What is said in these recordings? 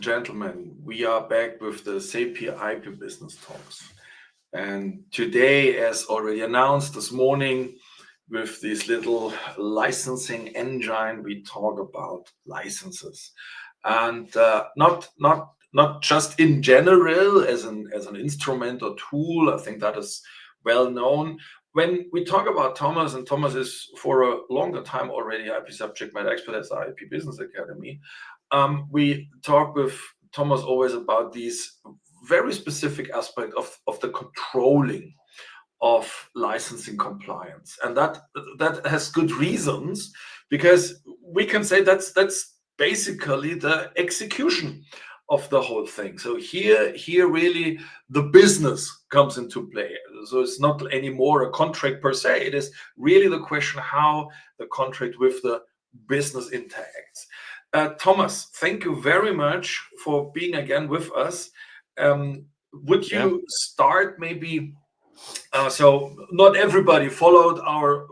gentlemen, we are back with the CEIPI IP business talks. And today, as already announced this morning, with this little licensing engine, we talk about licenses, and not just in general as an instrument or tool. I think that is well known. When we talk about Thomas, and Thomas is for a longer time already IP subject matter expert at the IP Business Academy, we talk with Thomas always about these very specific aspect of the controlling of licensing compliance, and that has good reasons, because we can say that's basically the execution of the whole thing. So here really the business comes into play. So it's not anymore a contract per se. It is really the question how the contract with the business interacts. Thomas, thank you very much for being again with us. Would you start maybe? So not everybody followed our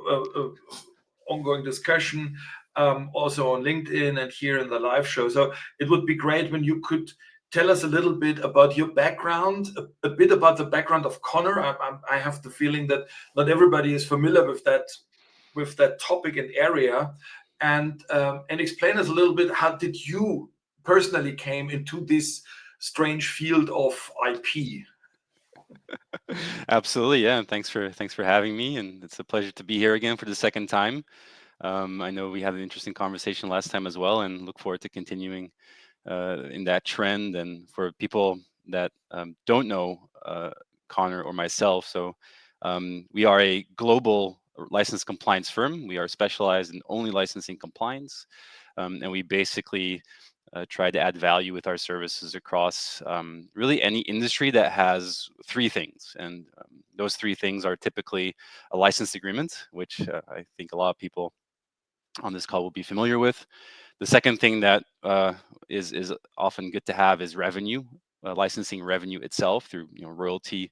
ongoing discussion, also on LinkedIn and here in the live show. So it would be great when you could tell us a little bit about your background, a bit about the background of Connor. I have the feeling that not everybody is familiar with that topic and area, and explain us a little bit, how did you personally came into this strange field of IP? Absolutely, yeah. And thanks for having me, and it's a pleasure to be here again for the second time. I know we had an interesting conversation last time as well, and look forward to continuing in that trend. And for people that don't know Connor or myself, so we are a global license compliance firm. We are specialized in only licensing compliance, and we basically try to add value with our services across really any industry that has three things. And those three things are typically a license agreement, which I think a lot of people on this call will be familiar with. The second thing that is often good to have is revenue, licensing revenue itself through royalty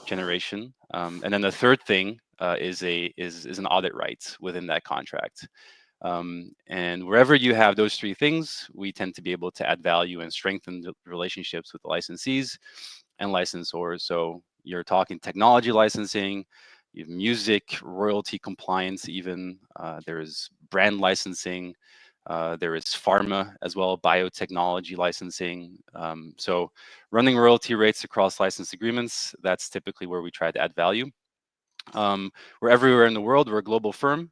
generation. And then the third thing is an audit right within that contract. And wherever you have those three things, we tend to be able to add value and strengthen the relationships with the licensees and licensors. So you're talking technology licensing, you have music, royalty compliance, even there is brand licensing, there is pharma as well, biotechnology licensing. So running royalty rates across license agreements, that's typically where we try to add value. We're everywhere in the world. We're a global firm,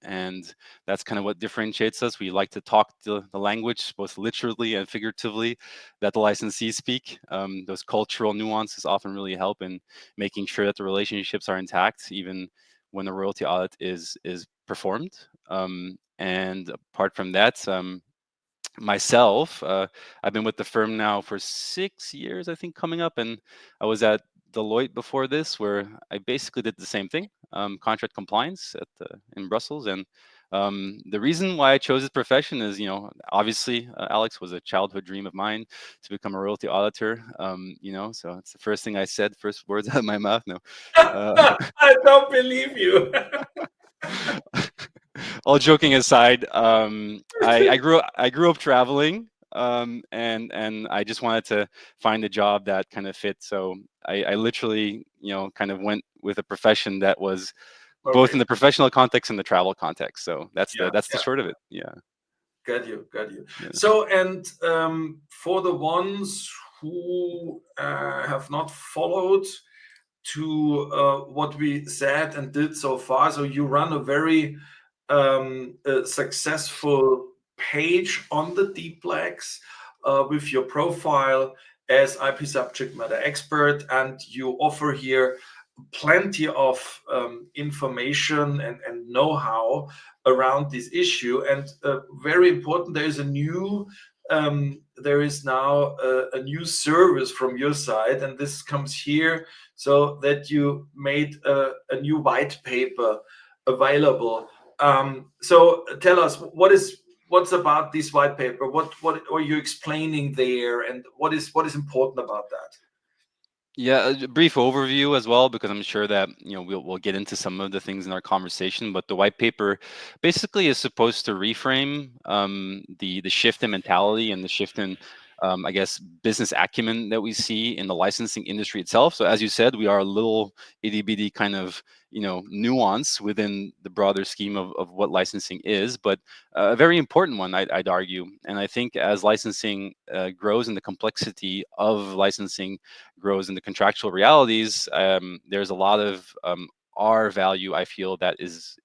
and that's kind of what differentiates us. We like to talk the language, both literally and figuratively, that the licensees speak. Those cultural nuances often really help in making sure that the relationships are intact, even when the royalty audit is performed. And apart from that, myself, I've been with the firm now for 6 years, I think, coming up, and I was at Deloitte before this, where I basically did the same thing, contract compliance in Brussels. And the reason why I chose this profession is, obviously, Alex, was a childhood dream of mine to become a royalty auditor. So it's the first thing I said, first words out of my mouth. No, I don't believe you. all joking aside, I grew up traveling, and I just wanted to find a job that kind of fit. So I literally, kind of went with a profession that was both in the professional context and the travel context. So that's the short of it. Yeah. Got you. Yeah. So, and for the ones who have not followed to what we said and did so far, so you run a very successful page on the DPLEX with your profile as IP subject matter expert, and you offer here plenty of information and know-how around this issue. And very important, there is now a new service from your side, and this comes here, so that you made a new white paper available. So tell us, what's about this white paper? What are you explaining there, and what is important about that? Yeah, a brief overview as well, because I'm sure that we'll get into some of the things in our conversation. But the white paper basically is supposed to reframe the shift in mentality and the shift in I guess, business acumen that we see in the licensing industry itself. So as you said, we are a little itty bitty kind of, nuance within the broader scheme of what licensing is, but a very important one, I'd argue. And I think as licensing grows and the complexity of licensing grows in the contractual realities, there's a lot of R value, I feel, that is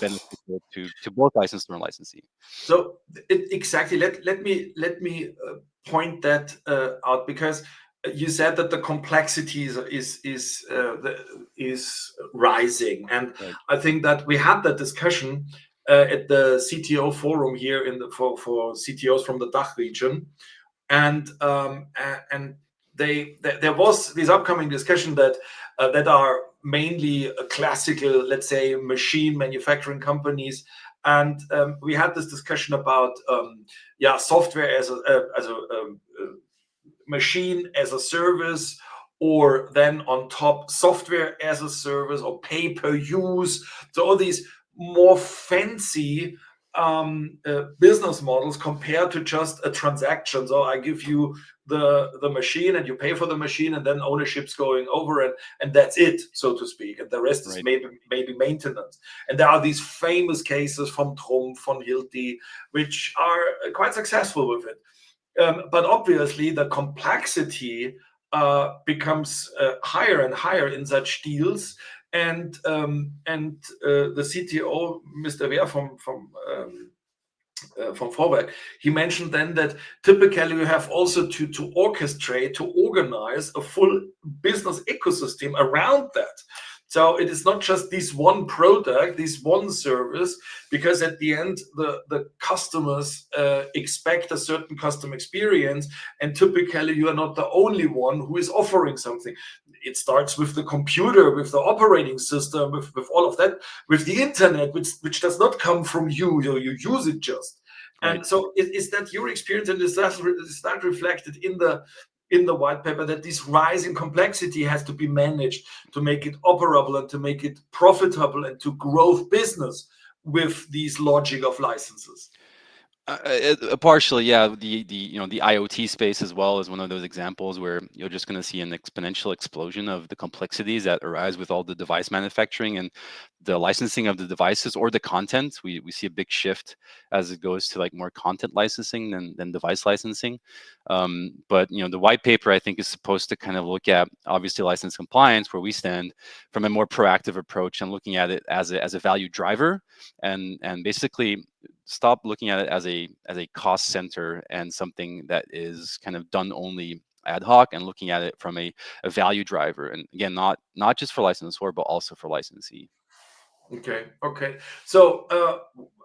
beneficial to both licensor and licensee. So exactly. Let me point that out, because you said that the complexity is rising, and Right. I think that we had that discussion at the CTO forum here for CTOs from the DACH region, and there was this upcoming discussion that are mainly classical, let's say, machine manufacturing companies, and we had this discussion about software as a machine as a service, or then on top software as a service or pay per use. So all these more fancy business models compared to just a transaction. So I give you the machine and you pay for the machine, and then ownership's going over, and that's it, so to speak, and the rest is Right. maybe maintenance. And there are these famous cases from Trumpf, von Hilti, which are quite successful with it. But obviously, the complexity becomes higher and higher in such deals. And the CTO, Mr. Wehr from Vorwerk, he mentioned then that typically you have also to orchestrate, to organize a full business ecosystem around that. So it is not just this one product, this one service, because at the end, the customers expect a certain custom experience, and typically you are not the only one who is offering something. It starts with the computer, with the operating system, with all of that, with the internet, which does not come from you, you use it just. Right. And so is that your experience, and is that reflected in the white paper, that this rising complexity has to be managed to make it operable and to make it profitable and to grow business with these logic of licenses? Partially, yeah. The IoT space as well is one of those examples where you're just going to see an exponential explosion of the complexities that arise with all the device manufacturing and the licensing of the devices or the content. We see a big shift as it goes to like more content licensing than device licensing. But the white paper, I think, is supposed to kind of look at obviously license compliance, where we stand, from a more proactive approach and looking at it as a value driver, and basically stop looking at it as a cost center and something that is kind of done only ad hoc, and looking at it from a value driver, and again, not just for licensor but also for licensee. Okay. So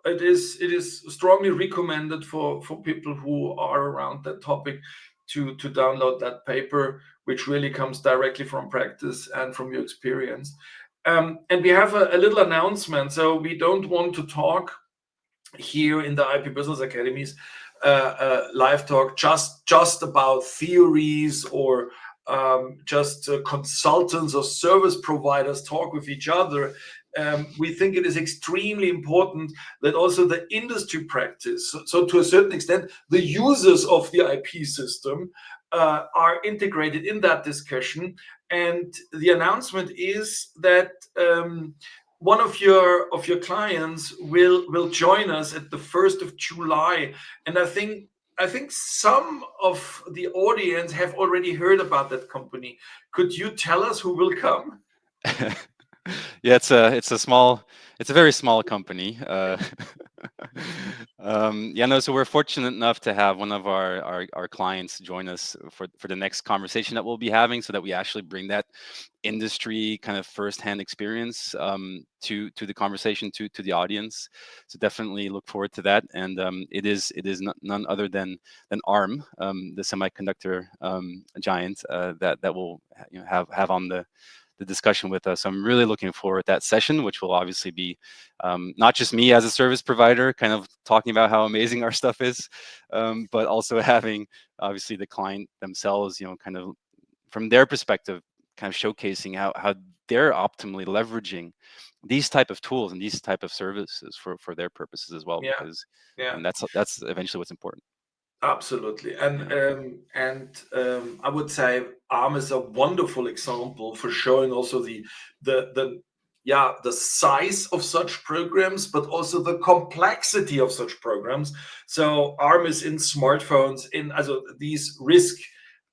it is strongly recommended for people who are around that topic to download that paper, which really comes directly from practice and from your experience. And we have a little announcement. So we don't want to talk here in the IP Business Academies live talk just about theories, or just consultants or service providers talk with each other. We think it is extremely important that also the industry practice, so to a certain extent, the users of the IP system are integrated in that discussion. And the announcement is that one of your clients will join us at the 1st of July, and I think some of the audience have already heard about that company. Could you tell us who will come? Yeah, it's a very small company. Yeah, no. So we're fortunate enough to have one of our clients join us for the next conversation that we'll be having, so that we actually bring that industry kind of firsthand experience to the conversation, to the audience. So definitely look forward to that. And it is none other than ARM, the semiconductor giant that will have on the discussion with us. I'm really looking forward to that session, which will obviously be not just me as a service provider kind of talking about how amazing our stuff is, but also having obviously the client themselves, kind of from their perspective, kind of showcasing how they're optimally leveraging these type of tools and these type of services for their purposes as well, Yeah, because yeah. that's eventually what's important. Absolutely. Yeah, I would say ARM is a wonderful example for showing also the yeah, the size of such programs, but also the complexity of such programs. So ARM is in smartphones, in also these RISC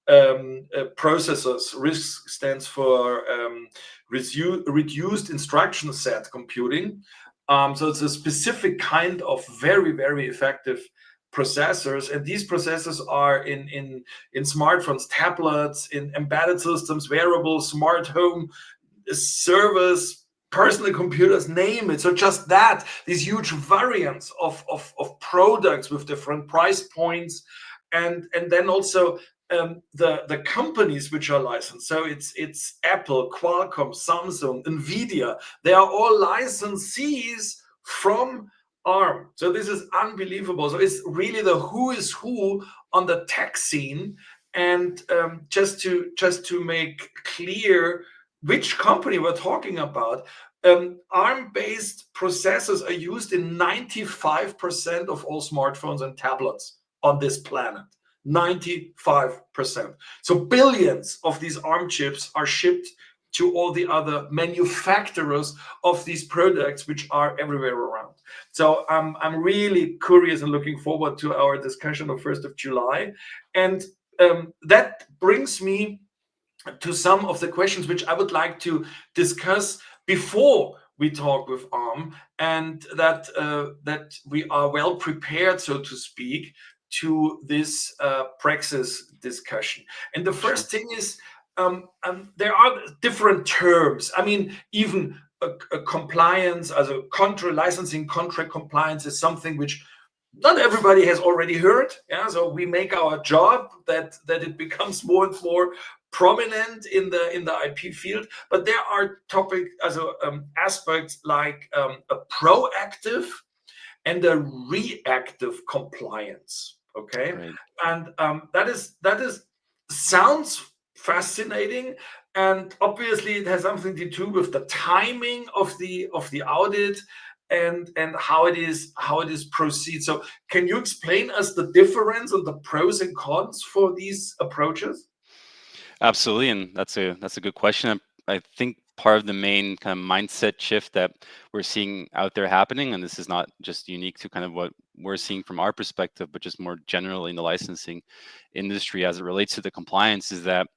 processors. RISC stands for reduced instruction set computing. So it's a specific kind of very, very effective processors, and these processors are in smartphones, tablets, in embedded systems, wearables, smart home servers, personal computers, name it. So just that, these huge variants of products with different price points, and then also the companies which are licensed. So it's Apple, Qualcomm, Samsung, Nvidia. They are all licensees from ARM. So this is unbelievable. So it's really the who is who on the tech scene. And just to make clear which company we're talking about, ARM-based processors are used in 95% of all smartphones and tablets on this planet. 95%. So billions of these ARM chips are shipped to all the other manufacturers of these products, which are everywhere around. So I'm really curious and looking forward to our discussion of 1st of July. And that brings me to some of the questions which I would like to discuss before we talk with ARM, and that we are well prepared, so to speak, to this Praxis discussion. And the sure. first thing is, there are different terms. I mean, even a compliance, as a contract licensing contract compliance, is something which not everybody has already heard. Yeah, so we make our job that it becomes more and more prominent in the IP field. But there are topic as aspects like a proactive and a reactive compliance. Okay, Right. and that is sounds fascinating, and obviously it has something to do with the timing of the audit, and how it is proceed. So can you explain us the difference and the pros and cons for these approaches? Absolutely, and that's a good question. I think part of the main kind of mindset shift that we're seeing out there happening, and this is not just unique to kind of what we're seeing from our perspective, but just more generally in the licensing industry as it relates to the compliance, is that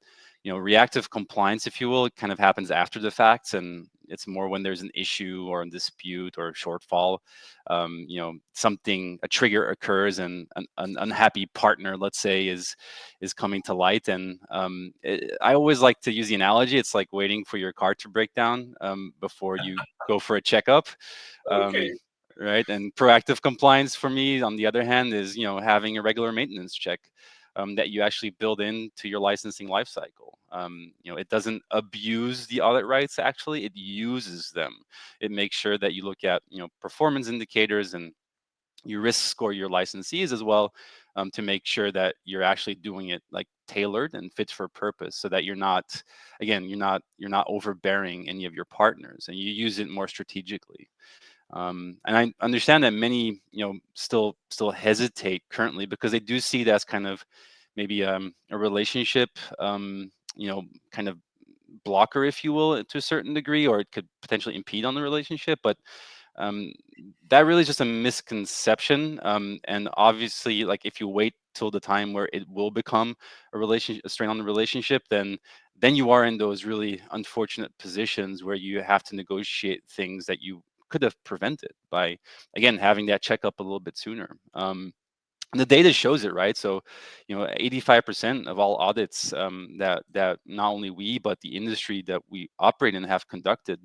reactive compliance, if you will, it kind of happens after the facts, and it's more when there's an issue or a dispute or a shortfall. Something, a trigger occurs, and an unhappy partner, let's say, is coming to light. And I always like to use the analogy. It's like waiting for your car to break down before you go for a checkup. Um, Okay. right. And proactive compliance for me, on the other hand, is having a regular maintenance check that you actually build into your licensing lifecycle. It doesn't abuse the audit rights. Actually, it uses them. It makes sure that you look at performance indicators, and you risk score your licensees as well, to make sure that you're actually doing it like tailored and fit for purpose, so that you're not overbearing any of your partners, and you use it more strategically. And I understand that many still hesitate currently, because they do see it as kind of maybe a relationship, kind of blocker, if you will, to a certain degree, or it could potentially impede on the relationship. But um, that really is just a misconception. And obviously, like, if you wait till the time where it will become a strain on the relationship, then you are in those really unfortunate positions where you have to negotiate things that you could have prevented by, again, having that checkup a little bit sooner. And the data shows it, right? So 85% of all audits, that not only we but the industry that we operate in have conducted,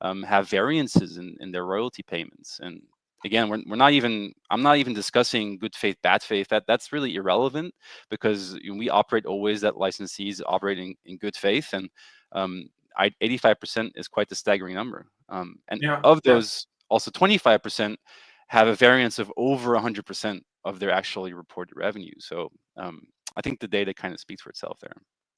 have variances in their royalty payments. And again, I'm not even discussing good faith, bad faith. That's really irrelevant, because we operate always that licensees operating in good faith. And 85% is quite the staggering number. And Yeah, of yeah. those, also 25% have a variance of over 100% of their actually reported revenue. So I think the data kind of speaks for itself there.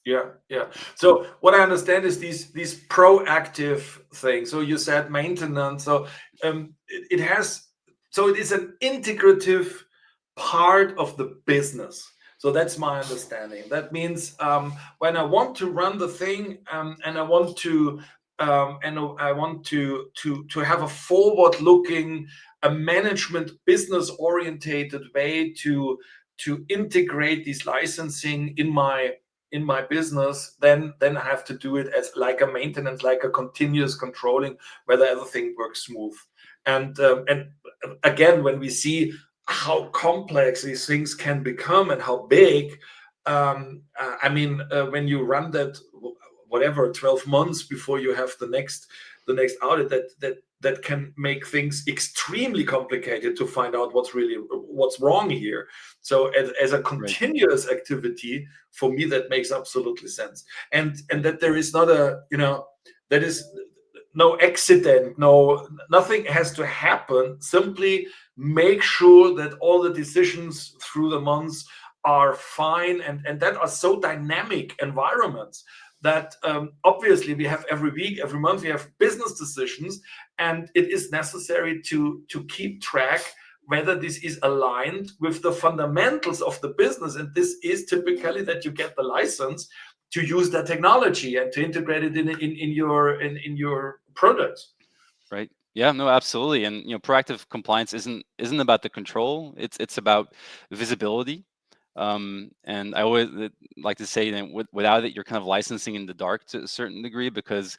Yeah, yeah. So what I understand is these proactive things. So you said maintenance. So it has, so it is an integrative part of the business. So that's my understanding. That means when I want to run the thing and I want to to have a forward-looking, a management business orientated way to integrate this licensing in my business, then I have to do it as like a maintenance, like a continuous controlling whether everything works smooth. And again, when we see how complex these things can become and how big, I mean, when you run that whatever 12 months before you have the next audit, that can make things extremely complicated to find out what's wrong here. So as a Right. continuous activity, for me, that makes absolutely sense. And that there is not a, that is no accident, nothing has to happen. Simply make sure that all the decisions through the months are fine, and that are so dynamic environments that obviously we have every week, every month, we have business decisions, and it is necessary to keep track whether this is aligned with the fundamentals of the business. And this is typically that you get the license to use that technology and to integrate it in your products. Right. Yeah, no, absolutely. And proactive compliance isn't about the control. It's about visibility. And I always like to say that without it, you're kind of licensing in the dark to a certain degree, because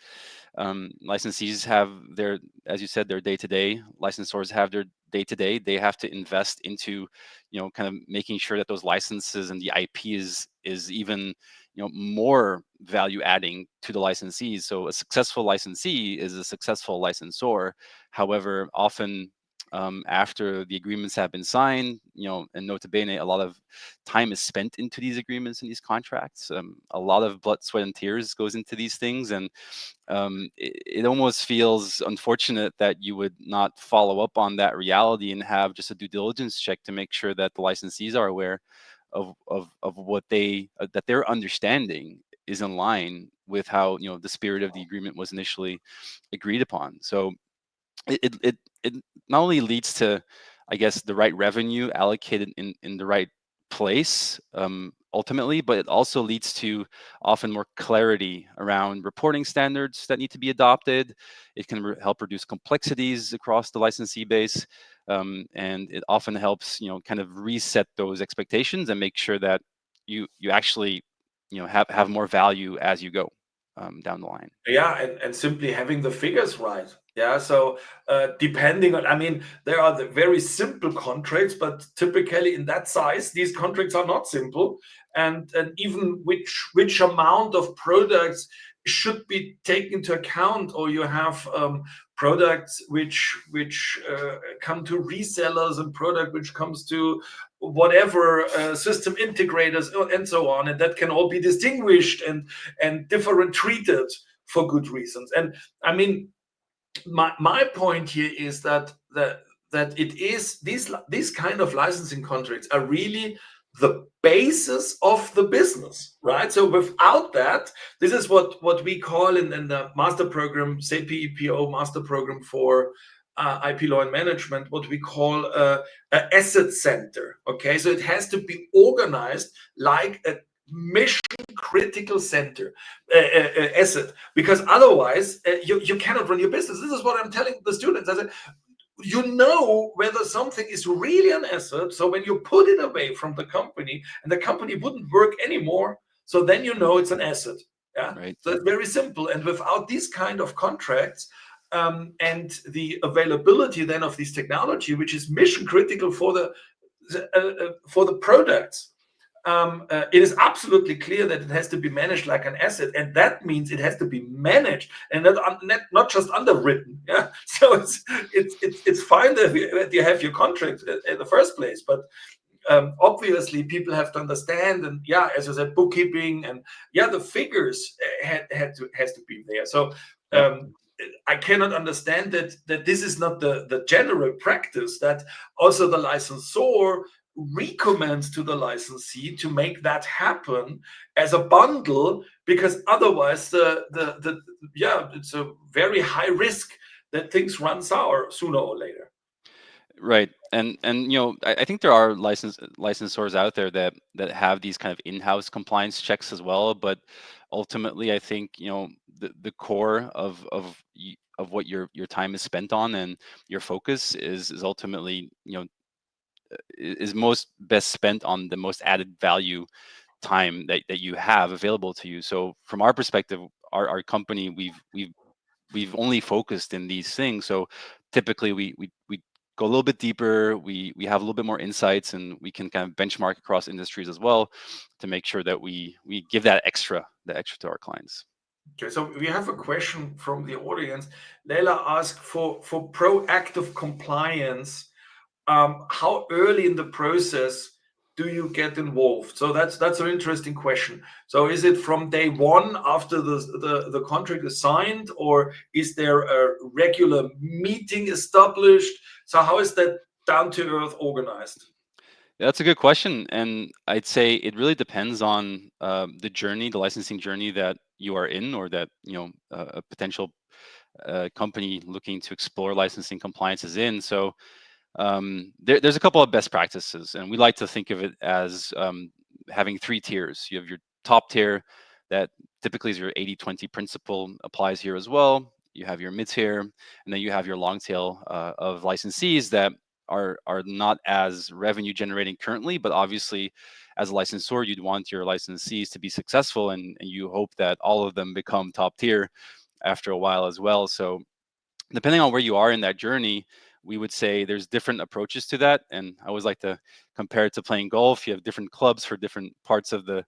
licensees have their, as you said, their day-to-day. Licensors have their day-to-day. They have to invest into, kind of making sure that those licenses and the IP is even, more value adding to the licensees. So a successful licensee is a successful licensor. However, often after the agreements have been signed, and nota bene, a lot of time is spent into these agreements and these contracts. A lot of blood, sweat, and tears goes into these things, and it almost feels unfortunate that you would not follow up on that reality and have just a due diligence check to make sure that the licensees are aware of what that their understanding is in line with how the spirit of the agreement was initially agreed upon. So it not only leads to, I guess, the right revenue allocated in the right place ultimately, but it also leads to often more clarity around reporting standards that need to be adopted. It can help reduce complexities across the licensee base, and it often helps kind of reset those expectations and make sure that you actually have more value as you go down the line. Yeah, and simply having the figures right. Yeah, so depending on, I mean, there are the very simple contracts, but typically in that size, these contracts are not simple, and even which amount of products should be taken into account, or you have products which come to resellers, and product which comes to whatever system integrators, and so on, and that can all be distinguished and different treated for good reasons. And I mean, my point here is that it is these kind of licensing contracts are really the basis of the business, right? So without that, this is what we call in the master program, CEIPI EPO master program for IP law and management, what we call a asset center. Okay, so it has to be organized like a mission critical center asset, because otherwise you cannot run your business. This is what I'm telling the students. I said, you know whether something is really an asset, so when you put it away from the company and the company wouldn't work anymore, so then you know it's an asset. Yeah, Right. so it's very simple. And without these kind of contracts, and the availability then of this technology, which is mission critical for the products, it is absolutely clear that it has to be managed like an asset, and that means it has to be managed and not just underwritten. Yeah, so it's fine that you have your contract in the first place, but obviously people have to understand, and yeah, as you said, bookkeeping, and yeah, the figures has to be there. So Yep. I cannot understand that this is not the general practice, that also the licensor recommends to the licensee to make that happen as a bundle, because otherwise the yeah, it's a very high risk that things run sour sooner or later. Right. And I think there are licensors out there that have these kind of in-house compliance checks as well. But ultimately, I think the core of what your time is spent on and your focus is ultimately is most best spent on the most added value time that you have available to you. So from our perspective, our company, we've only focused in these things. So typically we go a little bit deeper, we have a little bit more insights, and we can kind of benchmark across industries as well to make sure that we give the extra to our clients. Okay, so we have a question from the audience. Leila asked for proactive compliance. How early in the process do you get involved? So that's an interesting question. So is it from day one after the contract is signed, or is there a regular meeting established? So how is that down to earth organized? That's a good question, and I'd say it really depends on the journey, the licensing journey that you are in, or that a potential company looking to explore licensing compliance is in. So there's a couple of best practices, and we like to think of it as having three tiers. You have your top tier that typically is your 80/20 principle, applies here as well. You have your mid tier, and then you have your long tail of licensees that are not as revenue generating currently, but obviously as a licensor, you'd want your licensees to be successful, and you hope that all of them become top tier after a while as well. So depending on where you are in that journey, we would say there's different approaches to that. And I always like to compare it to playing golf. You have different clubs for different parts of the,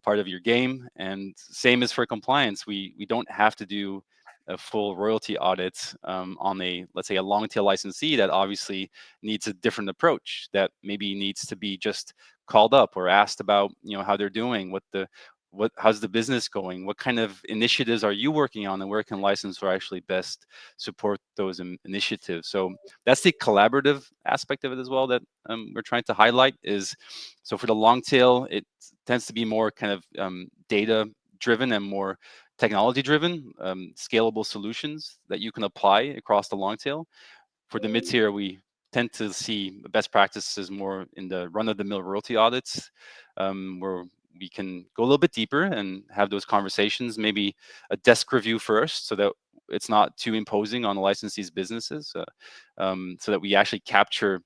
part of your game. And same as for compliance. We don't have to do a full royalty audit on a, let's say, a long tail licensee that obviously needs a different approach, that maybe needs to be just called up or asked about how they're doing, how's the business going, what kind of initiatives are you working on, and where can licensor actually best support those initiatives. So that's the collaborative aspect of it as well that we're trying to highlight. Is so for the long tail, it tends to be more kind of data driven and more technology driven, scalable solutions that you can apply across the long tail. For the mid tier, we tend to see best practices more in the run of the mill royalty audits, where we can go a little bit deeper and have those conversations, maybe a desk review first, so that it's not too imposing on the licensees' businesses, so that we actually capture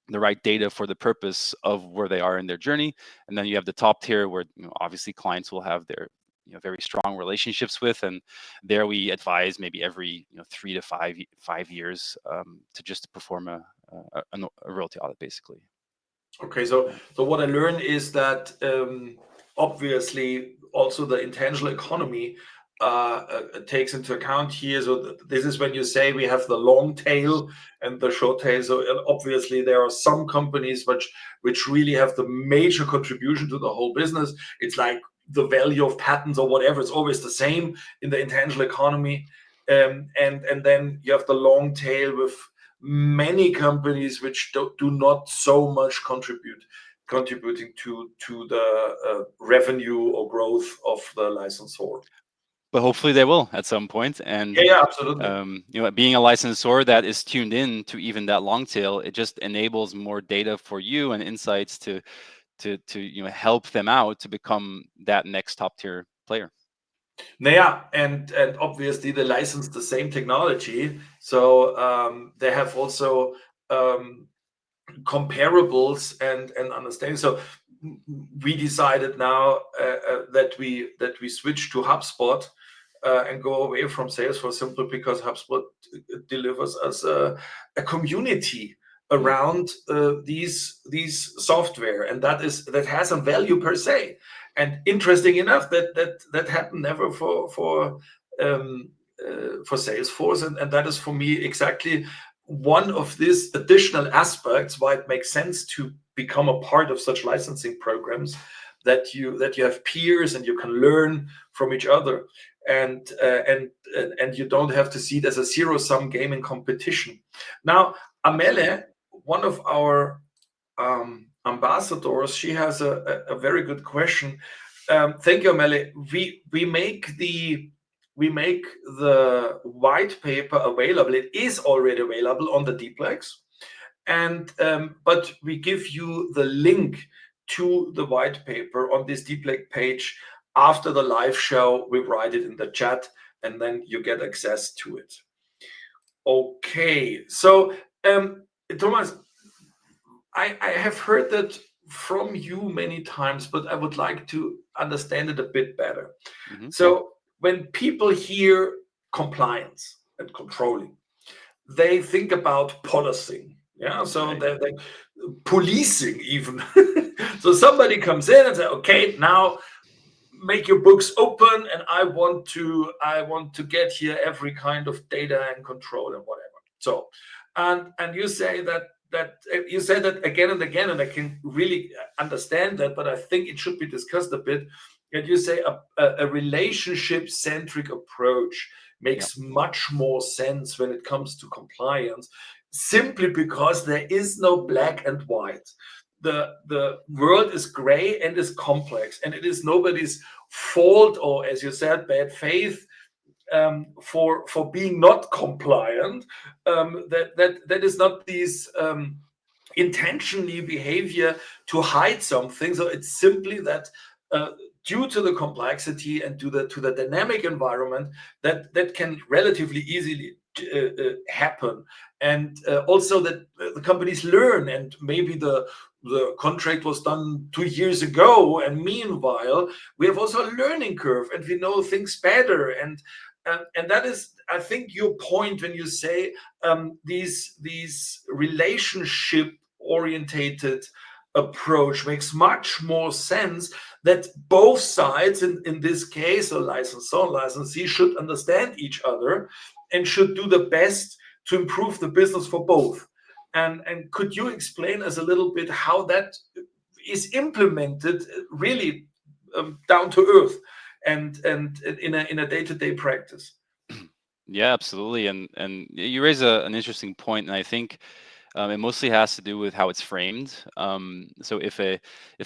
the right data for the purpose of where they are in their journey. And then you have the top tier where obviously clients will have their very strong relationships with, and there we advise maybe every 3 to 5 years to just perform a royalty audit basically. Okay, so what I learned is that obviously also the intentional economy takes into account here. So this is when you say we have the long tail and the short tail. So obviously there are some companies which really have the major contribution to the whole business. It's like the value of patents or whatever. It's always the same in the intentional economy. And then you have the long tail with many companies which do not so much contributing to the revenue or growth of the licensor. But hopefully they will at some point. And Yeah, absolutely. being a licensor that is tuned in to even that long tail, it just enables more data for you and insights to help them out to become that next top tier player. Yeah, and obviously they license the same technology, so they have also um, comparables and understanding. So we decided now that we switch to HubSpot and go away from Salesforce simply because HubSpot delivers us a community Mm. around these software, and that has a value per se. And interesting enough, that happened never for Salesforce, and that is for me exactly one of these additional aspects why it makes sense to become a part of such licensing programs, that you have peers and you can learn from each other, and you don't have to see it as a zero-sum game in competition. Now, Absolutely. Amele, one of our ambassadors, she has a very good question. Thank you, Amele. We make the white paper available. It is already available on the Dplex, and but we give you the link to the white paper on this Deep Lake page. After the live show, we write it in the chat, and then you get access to it. Okay, so Thomas, I have heard that from you many times, but I would like to understand it a bit better. So when people hear compliance and controlling, they think about policing. Yeah, so Right. they're policing even. So somebody comes in and say, okay, now make your books open, and I want to get here every kind of data and control and whatever. So and you say that you say that again and again, and I can really understand that, but I think it should be discussed a bit. And you say a relationship centric approach Yep. makes much more sense when it comes to compliance, simply because there is no black and white. The world is gray and is complex, and it is nobody's fault, or as you said, bad faith, for being not compliant. That is not these intentionally behavior to hide something. So it's simply that uh, due to the complexity and to the dynamic environment, that can relatively easily happen, and also that the companies learn, and maybe the contract was done 2 years ago, and meanwhile we have also a learning curve and we know things better, and that is, I think, your point when you say these relationship orientated approach makes much more sense, that both sides, in this case a licensor and licensee, should understand each other and should do the best to improve the business for both. And could you explain us a little bit how that is implemented really down to earth, and in a day-to-day practice? Yeah, absolutely. And you raise an interesting point, and I think it mostly has to do with how it's framed. So if a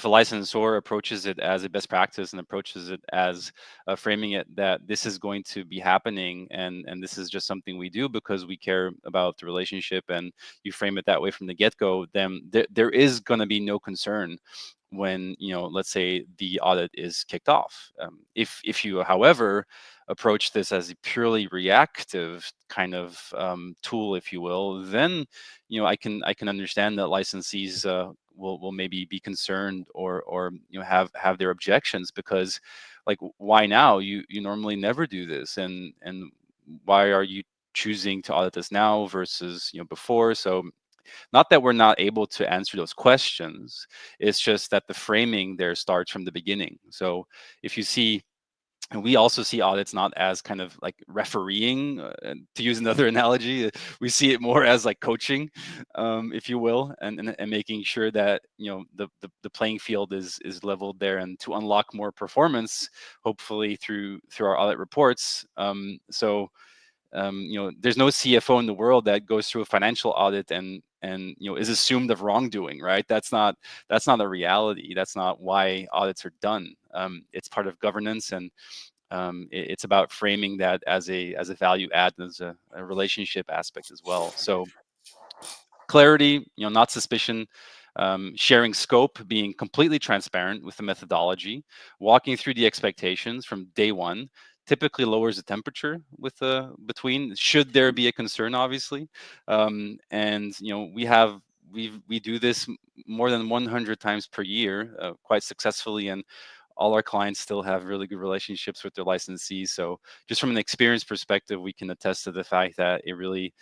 licensor approaches it as a best practice and approaches it as framing it that this is going to be happening, and this is just something we do because we care about the relationship, and you frame it that way from the get-go, then there is going to be no concern when, let's say the audit is kicked off. If you, however, approach this as a purely reactive kind of tool, if you will, then I can understand that licensees will maybe be concerned, or have their objections, because like, why now? You normally never do this, and why are you choosing to audit this now versus before? So not that we're not able to answer those questions, it's just that the framing there starts from the beginning. So if you see, and we also see audits not as kind of like refereeing, to use another analogy. We see it more as like coaching, if you will, and making sure that the playing field is leveled there, and to unlock more performance, hopefully through our audit reports. There's no CFO in the world that goes through a financial audit and is assumed of wrongdoing, right? That's not a reality. That's not why audits are done. It's part of governance, and it's about framing that as a value add, as a relationship aspect as well. So clarity, not suspicion, sharing scope, being completely transparent with the methodology, walking through the expectations from day one, typically lowers the temperature with between, should there be a concern, obviously. And we do this more than 100 times per year, quite successfully, and all our clients still have really good relationships with their licensees. So just from an experience perspective, we can attest to the fact that it really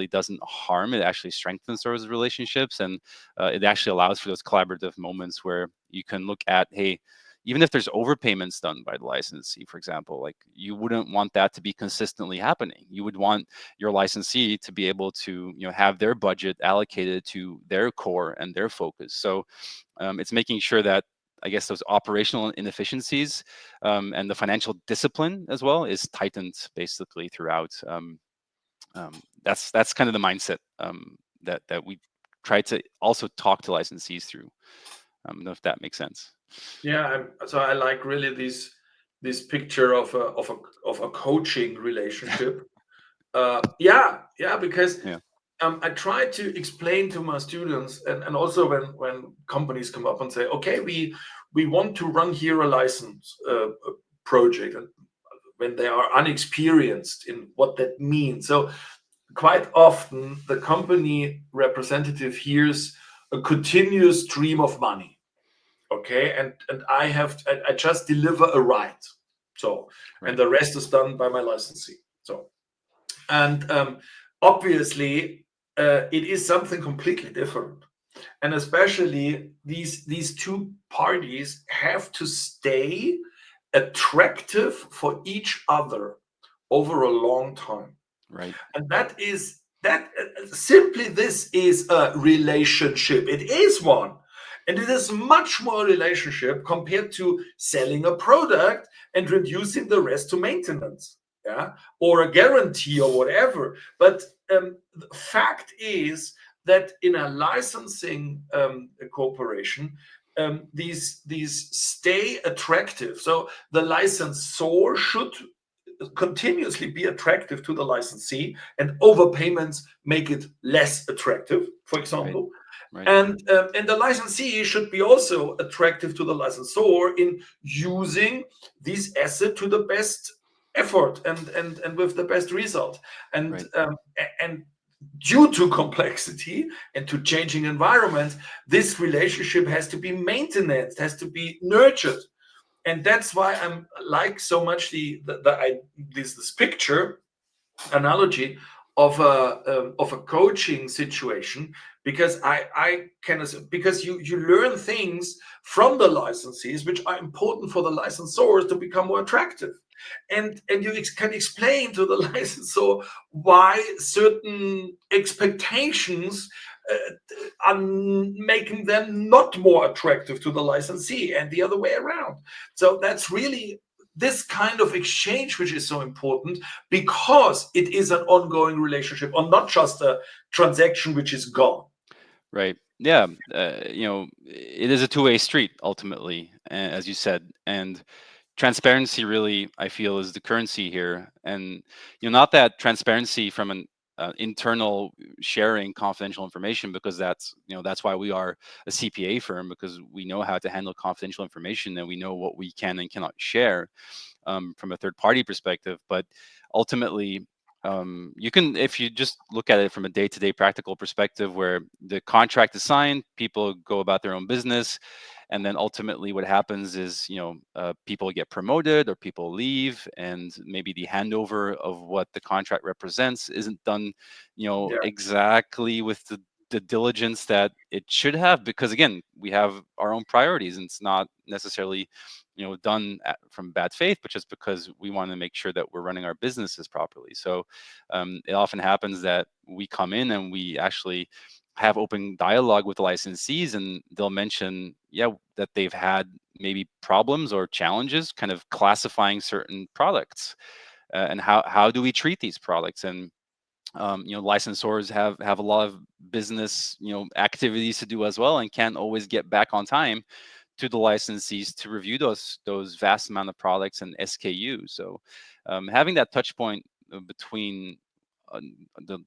doesn't harm. It actually strengthens those relationships, and it actually allows for those collaborative moments where you can look at, hey, even if there's overpayments done by the licensee, for example, like, you wouldn't want that to be consistently happening. You would want your licensee to be able to have their budget allocated to their core and their focus. So it's making sure that, I guess, those operational inefficiencies, and the financial discipline as well is tightened basically throughout. That's kind of the mindset that we try to also talk to licensees through. I don't know if that makes sense. Yeah, so I like really this picture of a coaching relationship. Yeah, because Yeah. I try to explain to my students, and also when companies come up and say, okay, we want to run here a license project, and when they are unexperienced in what that means. So quite often the company representative hears a continuous stream of money. Okay, and I just deliver a right. So, and Right. the rest is done by my licensee. So, and obviously, it is something completely different. And especially these two parties have to stay attractive for each other over a long time. Right. And that simply this is a relationship. It is one. And it is much more a relationship compared to selling a product and reducing the rest to maintenance, yeah, or a guarantee or whatever. But the fact is that in a licensing cooperation, these stay attractive. So the licensor should continuously be attractive to the licensee, and overpayments make it less attractive, for Right. example. Right. And the licensee should be also attractive to the licensor in using this asset to the best effort and with the best result. And Right. and due to complexity and to changing environments, this relationship has to be maintained, has to be nurtured. And that's why I'm like so much this picture analogy of a coaching situation, because I can, because you learn things from the licensees which are important for the licensors to become more attractive, and you can explain to the licensor why certain expectations are making them not more attractive to the licensee and the other way around. So that's really this kind of exchange which is so important, because it is an ongoing relationship or not just a transaction which is gone. Right. Yeah. It is a two-way street ultimately, as you said, and transparency really, I feel, is the currency here. And not that transparency from an internal sharing confidential information, because that's why we are a CPA firm, because we know how to handle confidential information and we know what we can and cannot share from a third party perspective. But ultimately, you can, if you just look at it from a day-to-day practical perspective, where the contract is signed, people go about their own business, and then ultimately what happens is people get promoted or people leave, and maybe the handover of what the contract represents isn't done Yeah, exactly with the diligence that it should have, because again, we have our own priorities, and it's not necessarily done from bad faith, but just because we want to make sure that we're running our businesses properly. So it often happens that we come in and we actually have open dialogue with the licensees, and they'll mention that they've had maybe problems or challenges kind of classifying certain products, and how do we treat these products. And licensors have a lot of business activities to do as well, and can't always get back on time to the licensees to review those vast amount of products and SKUs. So having that touch point between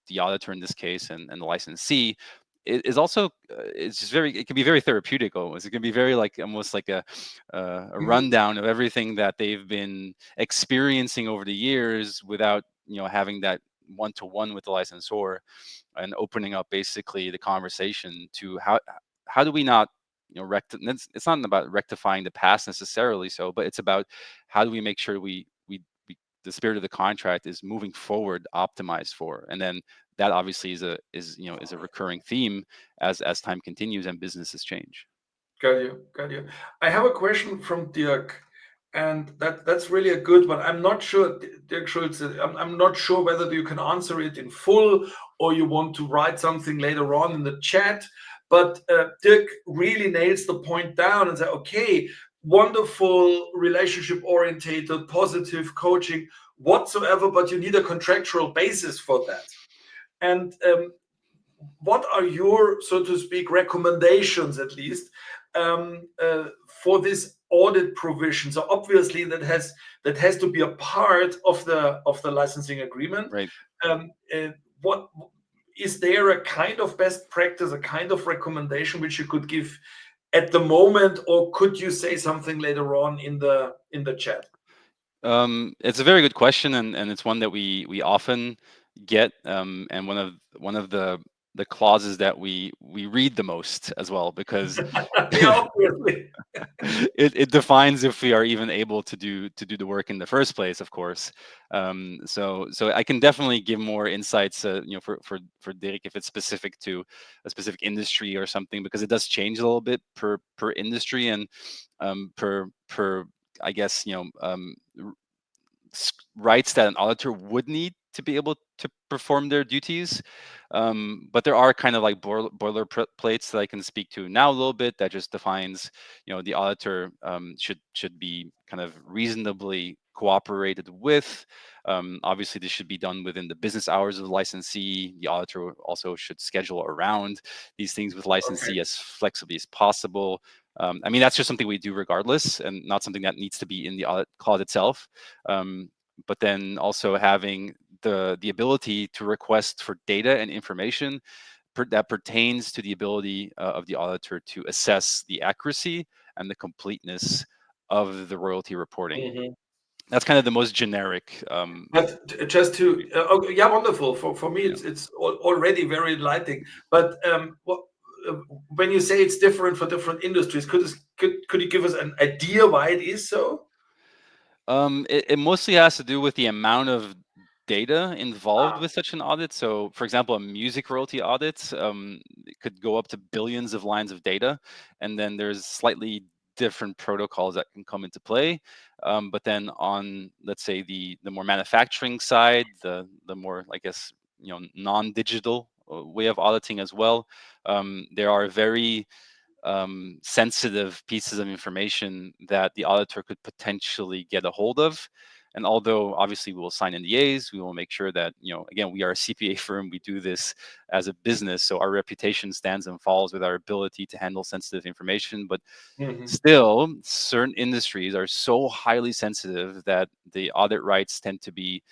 the auditor in this case and the licensee is also it's just very, it can be very therapeutic almost. It can be very like almost like a mhm, rundown of everything that they've been experiencing over the years, without having that one-to-one with the licensor, and opening up basically the conversation to how do we not it's not about rectifying the past necessarily, so, but it's about how do we make sure we the spirit of the contract is moving forward optimized for. And then that obviously is a recurring theme as time continues and businesses change. got you, got you. I have a question from Dirk, and that's really a good one. I'm not sure, Dirk Schulze, I'm not sure whether you can answer it in full or you want to write something later on in the chat. But Dirk really nails the point down and say, okay, wonderful relationship orientated, positive coaching whatsoever, but you need a contractual basis for that. And what are your, so to speak, recommendations, at least, for this audit provision? So obviously that has to be a part of the licensing agreement. Right. Um, what? is there a kind of best practice, a kind of recommendation which you could give at the moment, or could you say something later on in the chat? It's a very good question, and it's one that we often get, and one of the clauses that we read the most as well, because Yeah, obviously. it defines if we are even able to do the work in the first place, of course. So I can definitely give more insights, for Dirk, if it's specific to a specific industry or something, because it does change a little bit per industry, and per I guess, rights that an auditor would need to be able to perform their duties. But there are kind of like boilerplates that I can speak to now a little bit, that just defines, the auditor should be kind of reasonably cooperated with. Obviously, this should be done within the business hours of the licensee. The auditor also should schedule around these things with Okay. licensee as flexibly as possible. I mean, that's just something we do regardless, and not something that needs to be in the audit clause itself. But then also having the ability to request for data and information that pertains to the ability of the auditor to assess the accuracy and the completeness of the royalty reporting. Mhm. That's kind of the most generic. But just to, okay, yeah, wonderful. For me, Yeah. it's already very enlightening. But when you say it's different for different industries, could you give us an idea why it is so? It mostly has to do with the amount of data involved Ah, with such an audit. So, for example, a music royalty audit, it could go up to billions of lines of data, and then there's slightly different protocols that can come into play. But then on, let's say, the more manufacturing side, the more, I guess, non-digital way of auditing as well, there are very sensitive pieces of information that the auditor could potentially get a hold of. And although obviously we will sign NDAs, we will make sure that, again, we are a CPA firm, we do this as a business, so our reputation stands and falls with our ability to handle sensitive information. But mhm. still, certain industries are so highly sensitive that the audit rights tend to be,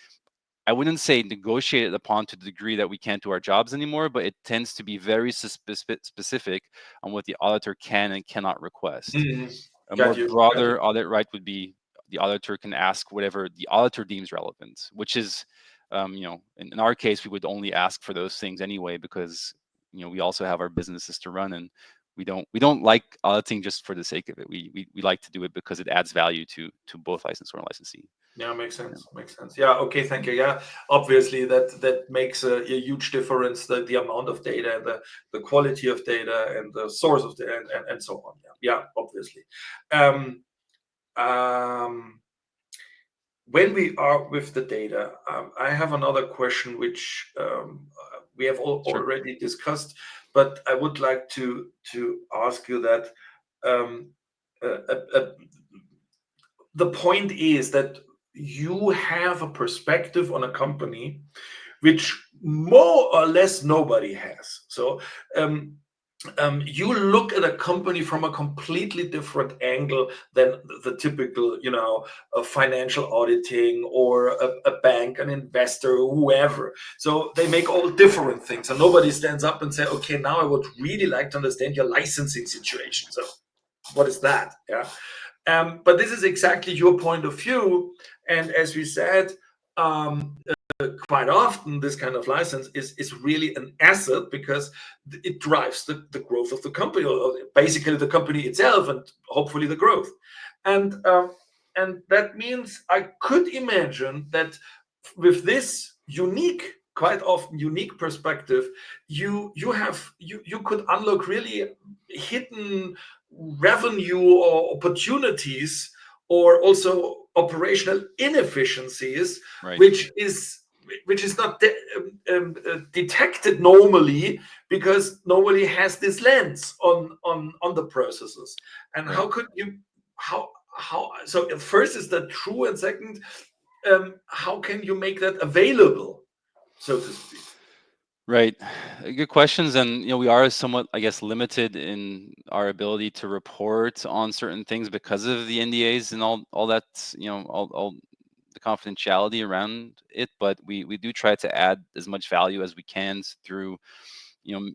I wouldn't say negotiated upon to the degree that we can't do our jobs anymore, but it tends to be very specific on what the auditor can and cannot request. Mhm. A more Got you. Got you. broader audit right would be the auditor can ask whatever the auditor deems relevant, which is, in our case, we would only ask for those things anyway, because, we also have our businesses to run, and we don't like auditing just for the sake of it. We like to do it because it adds value to both licensor and licensee. Yeah, makes Yeah. sense. Makes sense. Yeah. Okay. Thank you. Yeah. Obviously, that makes a huge difference. The amount of data, the quality of data, and the source of data, and so on. Yeah. Yeah. Obviously. Um, um, when we are with the data, I have another question which we have Sure. already discussed, but I would like to ask you that. Um, uh, uh, uh, the point is that you have a perspective on a company which more or less nobody has. So um, you look at a company from a completely different angle than the typical, financial auditing, or a bank, an investor, whoever. So they make all different things, and nobody stands up and say, "Okay, now I would really like to understand your licensing situation." So what is that? Yeah. But this is exactly your point of view. And as we said, um, quite often this kind of license is really an asset, because it drives the growth of the company, or basically the company itself, and hopefully the growth. And that means I could imagine that with this unique, quite often unique perspective, you could unlock really hidden revenue or opportunities, or also operational inefficiencies, Right. which is not detected normally, because nobody has this lens on the processes. And Right. how could you how so first, is that true? And second, how can you make that available, so to speak? Right. Good questions. And, we are somewhat, I guess, limited in our ability to report on certain things because of the NDAs and all that, all the confidentiality around it, but we do try to add as much value as we can through,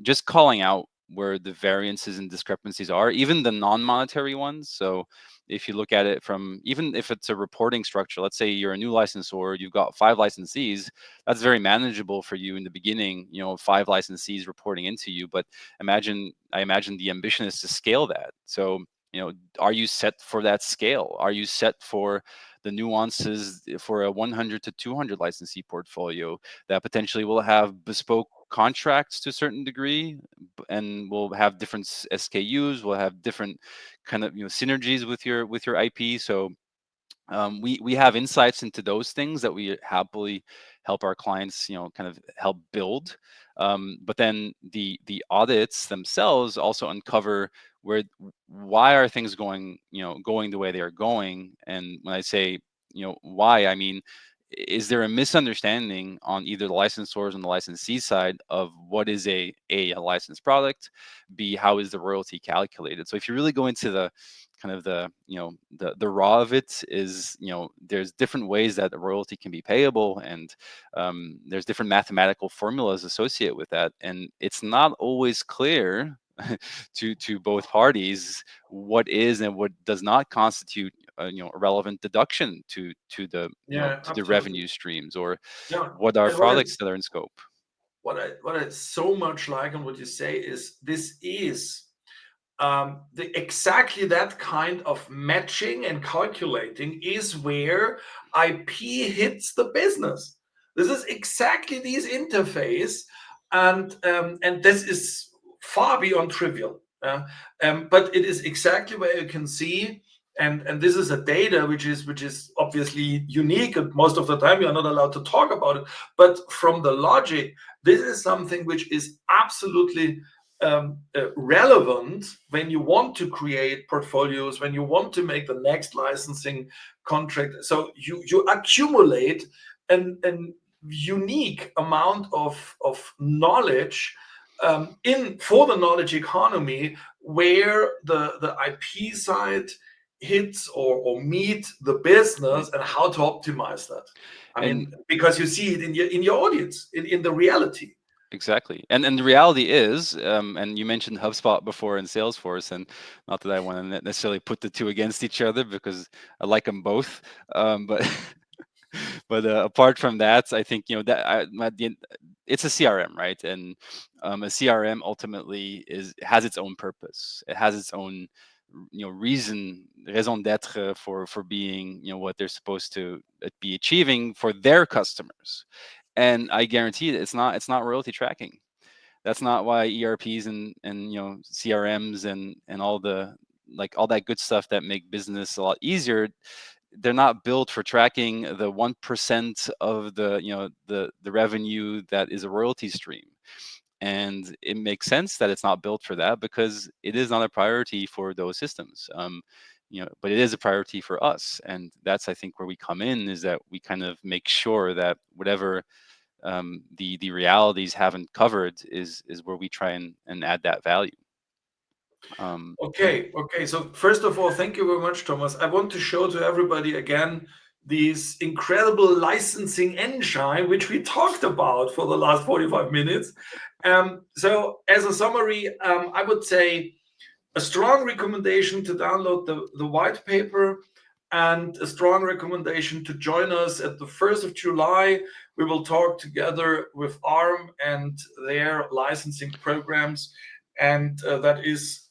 just calling out where the variances and discrepancies are, even the non-monetary ones. So if you look at it from, even if it's a reporting structure, let's say you're a new licensor, you've got 5 licensees, that's very manageable for you in the beginning, 5 licensees reporting into you. But I imagine the ambition is to scale that. So, are you set for that scale? Are you set for the nuances for a 100 to 200 licensee portfolio that potentially will have bespoke contracts to a certain degree, and will have different SKUs, will have different kind of synergies with your IP. So we have insights into those things that we happily help our clients, kind of help build. But then the audits themselves also uncover why are things going the way they are going. And when I say why, I mean, is there a misunderstanding on either the licensors and the licensee side of what is a licensed product, b, how is the royalty calculated? So if you really go into the kind of the raw of it, is there's different ways that the royalty can be payable, and there's different mathematical formulas associated with that, and it's not always clear to both parties what is and what does not constitute a relevant deduction Yeah, to the absolutely. revenue streams, or Yeah. what are And what products is that are in scope. what I so much like on what you say is this is exactly that kind of matching and calculating is where IP hits the business. This is exactly this interface, and this is far beyond trivial. But it is exactly where you can see, and this is a data which is obviously unique, and most of the time you are not allowed to talk about it. But from the logic, this is something which is absolutely relevant when you want to create portfolios, when you want to make the next licensing contract. So you accumulate an unique amount of knowledge in for the knowledge economy, where the IP side hits or meet the business, Right. and how to optimize that. I And mean, because you see it in your audience, in the reality. exactly. And the reality is, and you mentioned HubSpot before and Salesforce, and not that I want to necessarily put the two against each other, because I like them both. But but apart from that, I think it's a CRM, right? And a CRM ultimately has its own purpose. It has its own raison d'être for being what they're supposed to be achieving for their customers. And I guarantee that it's not royalty tracking. That's not why ERPs and CRMs and all the, like, all that good stuff that make business a lot easier, they're not built for tracking the 1% of the revenue that is a royalty stream. And it makes sense that it's not built for that, because it is not a priority for those systems. But it is a priority for us, and that's, I think, where we come in, is that we kind of make sure that whatever the realities haven't covered is where we try and add that value. Yeah. Okay. So first of all, thank you very much, Thomas. I want to show to everybody again this incredible licensing engine, which we talked about for the last 45 minutes. So as a summary, I would say a strong recommendation to download the white paper, and a strong recommendation to join us at the 1st of July. We will talk together with ARM and their licensing programs, and that is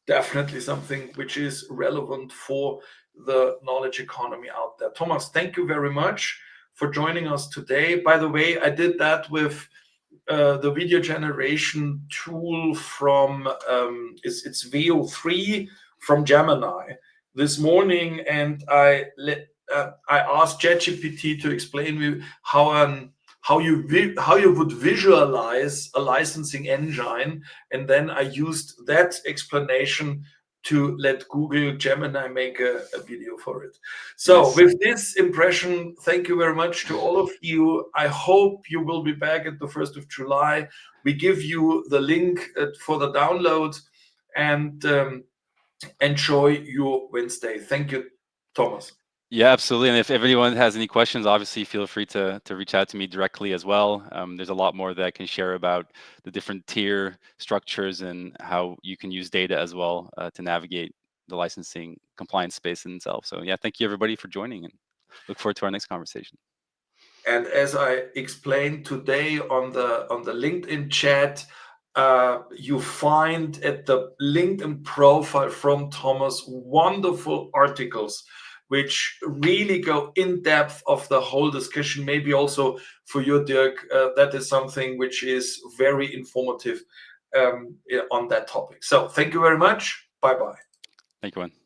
definitely something which is relevant for the knowledge economy out there. Thomas, thank you very much for joining us today. By the way, I did that with the video generation tool from it's VO3 from Gemini this morning, and I asked ChatGPT to explain me how you would visualize a licensing engine, and then I used that explanation to let Google Gemini make a video for it. So Nice. with this impression, thank you very much to all of you. I hope you will be back at the 1st of July. We give you the link for the download, and enjoy your Wednesday. Thank you, Thomas. Yeah, absolutely. And if everyone has any questions, obviously feel free to reach out to me directly as well. There's a lot more that I can share about the different tier structures and how you can use data as well to navigate the licensing compliance space in itself. So yeah, thank you everybody for joining, and look forward to our next conversation. And as I explained today on the LinkedIn chat, you find at the LinkedIn profile from Thomas wonderful articles which really go in depth of the whole discussion. Maybe also for you, Dirk, that is something which is very informative on that topic. So thank you very much. Bye bye. Thank you, everyone.